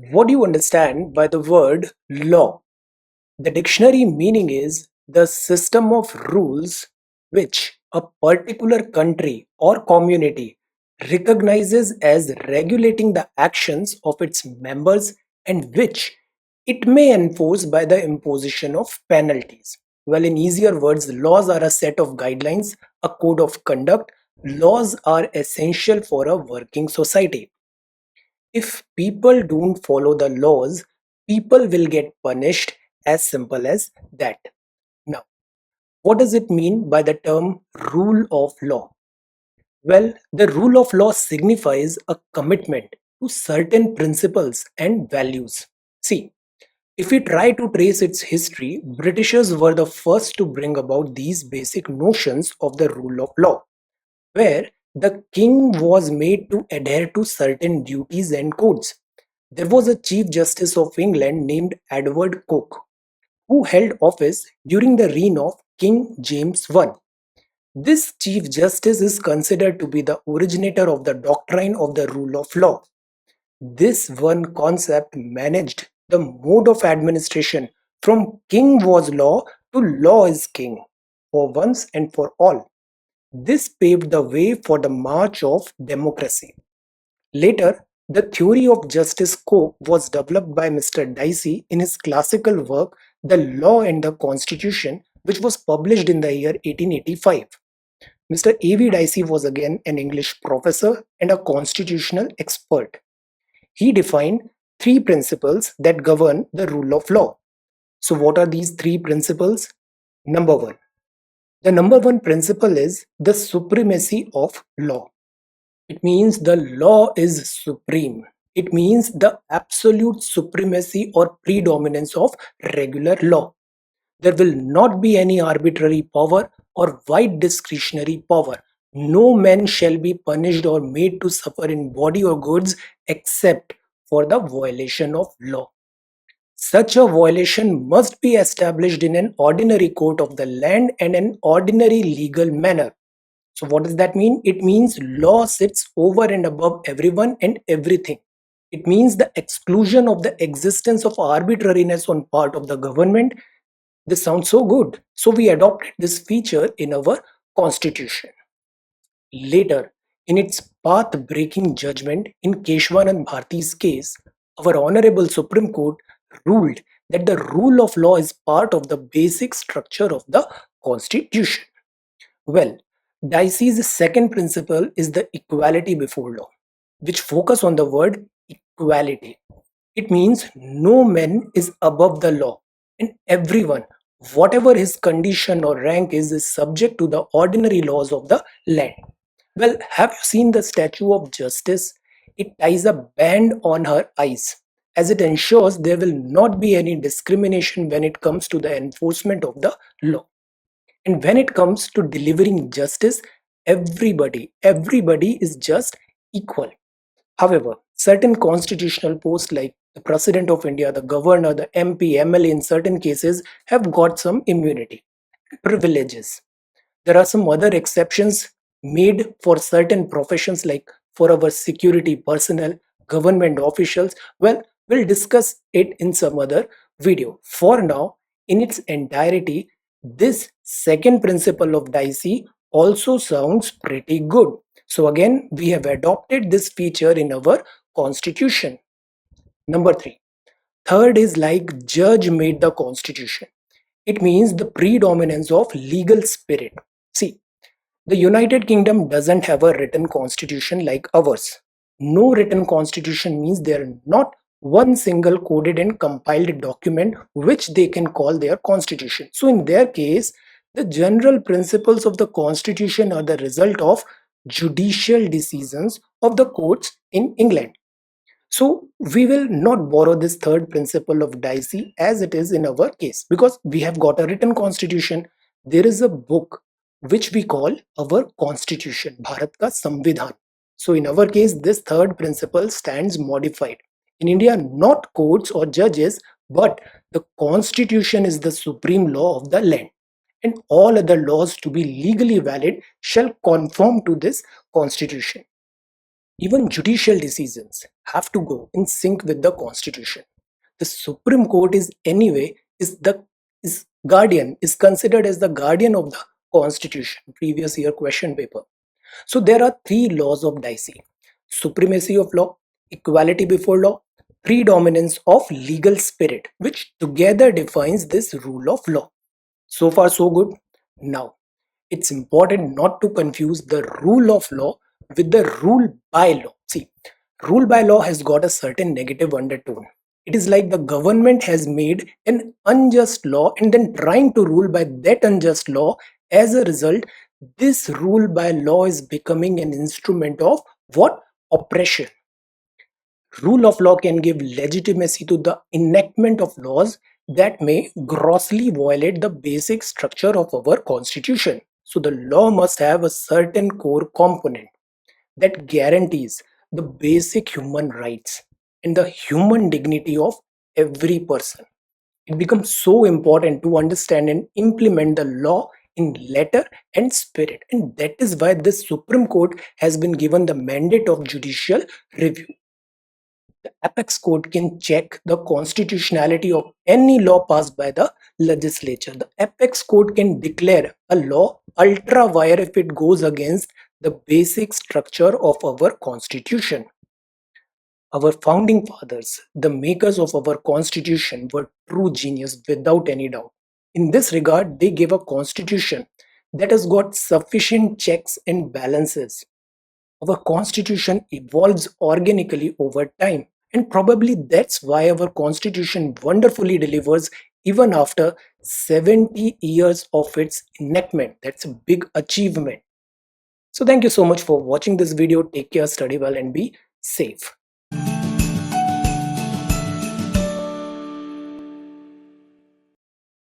What do you understand by the word law? The dictionary meaning is the system of rules which a particular country or community recognizes as regulating the actions of its members and which it may enforce by the imposition of penalties. Well, in easier words, laws are a set of guidelines, a code of conduct. Laws are essential for a working society. If people don't follow the laws, people will get punished, as simple as that. Now, what does it mean by the term rule of law? Well, the rule of law signifies a commitment to certain principles and values. See, if we try to trace its history, Britishers were the first to bring about these basic notions of the rule of law, where the king was made to adhere to certain duties and codes. There was a Chief Justice of England named Edward Coke, who held office during the reign of King James I. This Chief Justice is considered to be the originator of the doctrine of the rule of law. This one concept managed the mode of administration from king was law to law is king, for once and for all. This paved the way for the march of democracy. Later, the theory of justice scope was developed by Mr. Dicey in his classical work The Law and the Constitution, which was published in the year 1885. Mr. A.V. Dicey was again an English professor and a constitutional expert. He defined three principles that govern the rule of law. So, what are these three principles? Number one. The number one principle is the supremacy of law. It means the law is supreme. It means the absolute supremacy or predominance of regular law. There will not be any arbitrary power or wide discretionary power. No man shall be punished or made to suffer in body or goods except for the violation of law. Such a violation must be established in an ordinary court of the land and an ordinary legal manner. So what does that mean? It means law sits over and above everyone and everything. It means the exclusion of the existence of arbitrariness on part of the government. This sounds so good. So we adopted this feature in our constitution. Later, in its path-breaking judgment in Keshwanand Bharti's case, our Honorable Supreme Court ruled that the rule of law is part of the basic structure of the Constitution. Well, Dicey's second principle is the equality before law, which focus on the word equality. It means no man is above the law, and everyone, whatever his condition or rank is subject to the ordinary laws of the land. Well, have you seen the statue of justice? It ties a band on her eyes, as it ensures there will not be any discrimination when it comes to the enforcement of the law. And when it comes to delivering justice, everybody is just equal. However, certain constitutional posts like the President of India, the Governor, the MP, MLA in certain cases have got some immunity, privileges. There are some other exceptions made for certain professions like for our security personnel, government officials. Well, we'll discuss it in some other video. For now, in its entirety, this second principle of Dicey also sounds pretty good. So again, we have adopted this feature in our constitution. Number three. Third is like judge made the constitution. It means the predominance of legal spirit. See, the United Kingdom doesn't have a written constitution like ours. No written constitution means there are not one single coded and compiled document which they can call their constitution. So in their case, the general principles of the constitution are the result of judicial decisions of the courts in England. So we will not borrow this third principle of Dicey as it is in our case because we have got a written constitution. There is a book which we call our constitution, Bharat ka Samvidhan. So in our case, this third principle stands modified. In India, not courts or judges, but the constitution is the supreme law of the land. And all other laws to be legally valid shall conform to this constitution. Even judicial decisions have to go in sync with the Constitution. The Supreme Court is anyway is guardian is considered as the guardian of the Constitution. Previous year question paper. So there are three laws of Dicey: supremacy of law, equality before law, predominance of legal spirit, which together defines this rule of law. So far, so good. Now, it's important not to confuse the rule of law with the rule by law. See, rule by law has got a certain negative undertone. It is like the government has made an unjust law and then trying to rule by that unjust law. As a result, this rule by law is becoming an instrument of what? Oppression. Rule of law can give legitimacy to the enactment of laws that may grossly violate the basic structure of our constitution. So the law must have a certain core component that guarantees the basic human rights and the human dignity of every person. It becomes so important to understand and implement the law in letter and spirit. And that is why the Supreme Court has been given the mandate of judicial review. The apex court can check the constitutionality of any law passed by the legislature. The apex court can declare a law ultra vires if it goes against the basic structure of our constitution. Our founding fathers, the makers of our constitution, were true genius without any doubt. In this regard, they gave a constitution that has got sufficient checks and balances. Our constitution evolves organically over time, and probably that's why our constitution wonderfully delivers even after 70 years of its enactment. That's a big achievement. So thank you so much for watching this video. Take care, study well, and be safe.